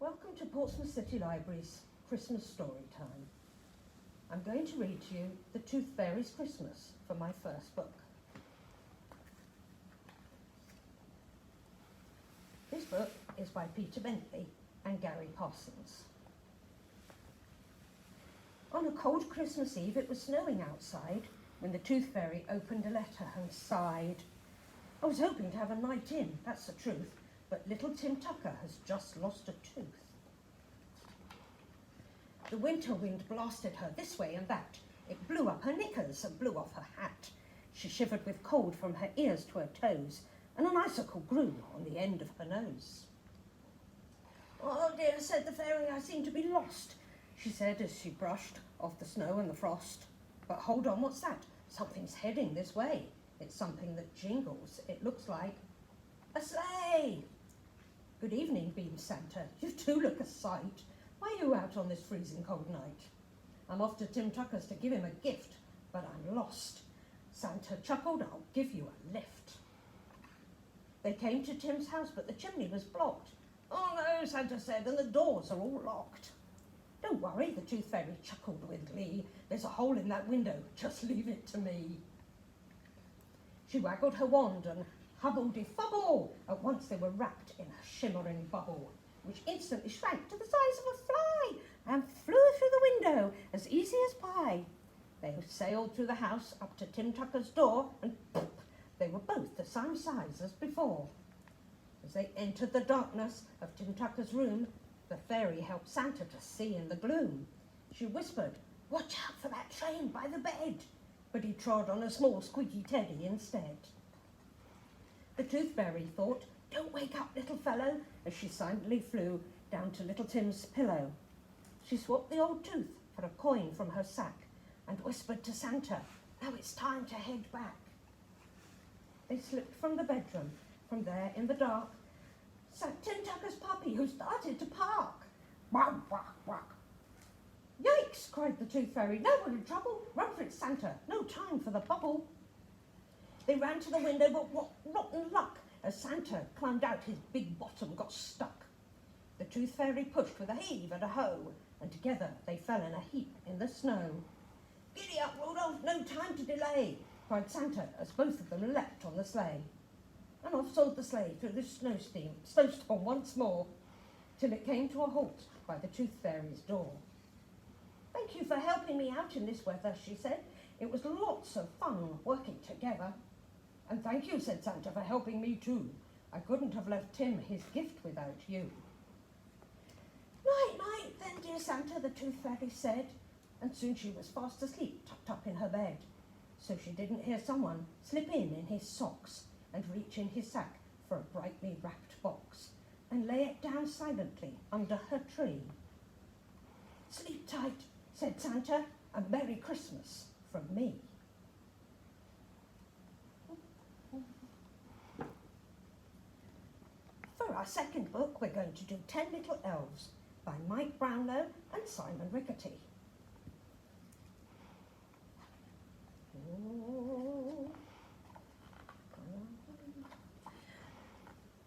Welcome to Portsmouth City Library's Christmas story time. I'm going to read to you The Tooth Fairy's Christmas for my first book. This book is by Peter Bentley and Gary Parsons. On a cold Christmas Eve, it was snowing outside when the Tooth Fairy opened a letter and sighed. I was hoping to have a night in, that's the truth, but little Tim Tucker has just lost a tooth. The winter wind blasted her this way and that. It blew up her knickers and blew off her hat. She shivered with cold from her ears to her toes, and an icicle grew on the end of her nose. "Oh dear," said the fairy, "I seem to be lost," she said as she brushed off the snow and the frost. "But hold on, what's that? Something's heading this way. It's something that jingles. It looks like a sleigh." "Good evening," beamed Santa. "You two look a sight. Why are you out on this freezing cold night?" "I'm off to Tim Tucker's to give him a gift, but I'm lost." Santa chuckled. "I'll give you a lift." They came to Tim's house, but the chimney was blocked. "Oh no," Santa said, "and the doors are all locked." "Don't worry," the Tooth Fairy chuckled with glee. "There's a hole in that window. Just leave it to me." She waggled her wand and hubble-de-fubble. At once they were wrapped in a shimmering bubble, which instantly shrank to the size of a fly and flew through the window as easy as pie. They sailed through the house up to Tim Tucker's door, and poof, they were both the same size as before. As they entered the darkness of Tim Tucker's room, the fairy helped Santa to see in the gloom. She whispered, "Watch out for that train by the bed," but he trod on a small squeaky teddy instead. The Tooth Fairy thought, "Don't wake up, little fellow," as she silently flew down to little Tim's pillow. She swapped the old tooth for a coin from her sack and whispered to Santa, "Now it's time to head back." They slipped from the bedroom. From there, in the dark, sat Tim Tucker's puppy, who started to bark. "Whack, whack, whack." "Yikes!" cried the Tooth Fairy. "Now we're in trouble. Run for it, Santa. No time for the bubble." They ran to the window, but what rotten luck! As Santa climbed out, his big bottom got stuck. The Tooth Fairy pushed with a heave and a hoe, and together they fell in a heap in the snow. "Giddy up, Rudolph, no time to delay," cried Santa as both of them leapt on the sleigh. And off soared the sleigh through the snowstorm once more, till it came to a halt by the Tooth Fairy's door. "Thank you for helping me out in this weather," she said. "It was lots of fun working together." "And thank you," said Santa, "for helping me too. I couldn't have left Tim his gift without you." "Night, night, then, dear Santa," the Tooth Fairy said, and soon she was fast asleep, tucked up in her bed. So she didn't hear someone slip in his socks and reach in his sack for a brightly wrapped box and lay it down silently under her tree. "Sleep tight," said Santa, "and Merry Christmas from me." For our second book, we're going to do 10 Little Elves by Mike Brownlow and Simon Rickety. Oh.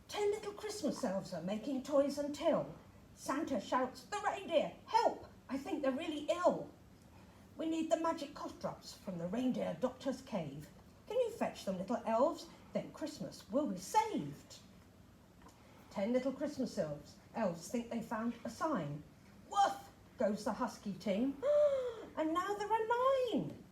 10 little Christmas elves are making toys until Santa shouts, "The reindeer! Help! I think they're really ill. We need the magic cough drops from the reindeer doctor's cave. Can you fetch them, little elves? Then Christmas will be saved." 10 little Christmas elves think they found a sign. "Woof!" goes the husky team. And now there are 9.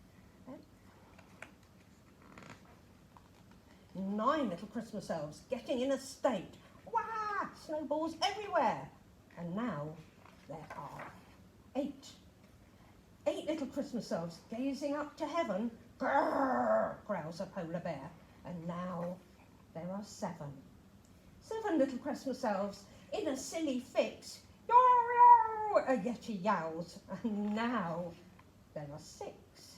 9 little Christmas elves getting in a state. Wah! Snowballs everywhere. And now there are 8. 8 little Christmas elves gazing up to heaven. Grrr! Growls a polar bear. And now there are 7. 7 little Christmas elves in a silly fix. Yow, yow! A yeti yowls. And now there are 6.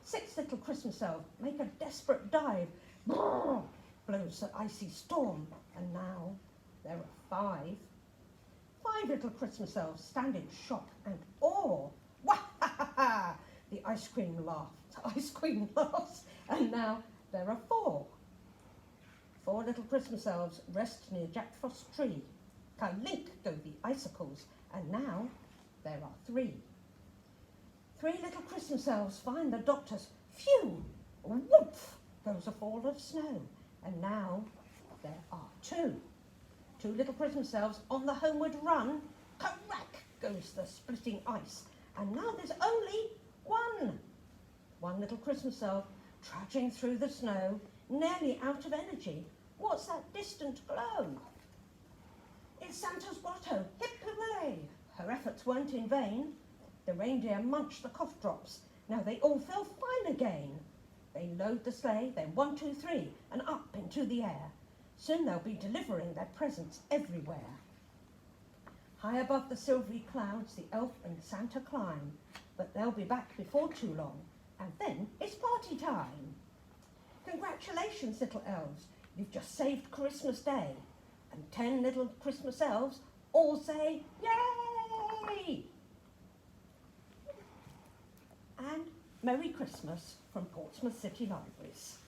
6 little Christmas elves make a desperate dive. Brrr! Blows an icy storm. And now there are 5. 5 little Christmas elves stand in shock and awe. Wah ha ha ha! The ice cream laughs. And now there are 4. 4 little Christmas elves rest near Jack Frost's tree. Link go the icicles, and now there are 3. 3 little Christmas elves find the doctors. Phew! Whoomph goes a fall of snow, and now there are 2. 2 little Christmas elves on the homeward run. Crack goes the splitting ice, and now there's only 1. 1 little Christmas elf trudging through the snow, nearly out of energy. What's that distant glow? It's Santa's grotto. Hip hooray! Her efforts weren't in vain. The reindeer munched the cough drops. Now they all feel fine again. They load the sleigh, then 1, 2, 3, and up into the air. Soon they'll be delivering their presents everywhere. High above the silvery clouds, the elf and Santa climb, but they'll be back before too long, and then it's party time. Congratulations, little elves. You've just saved Christmas Day. And 10 little Christmas elves all say, yay! And Merry Christmas from Portsmouth City Libraries.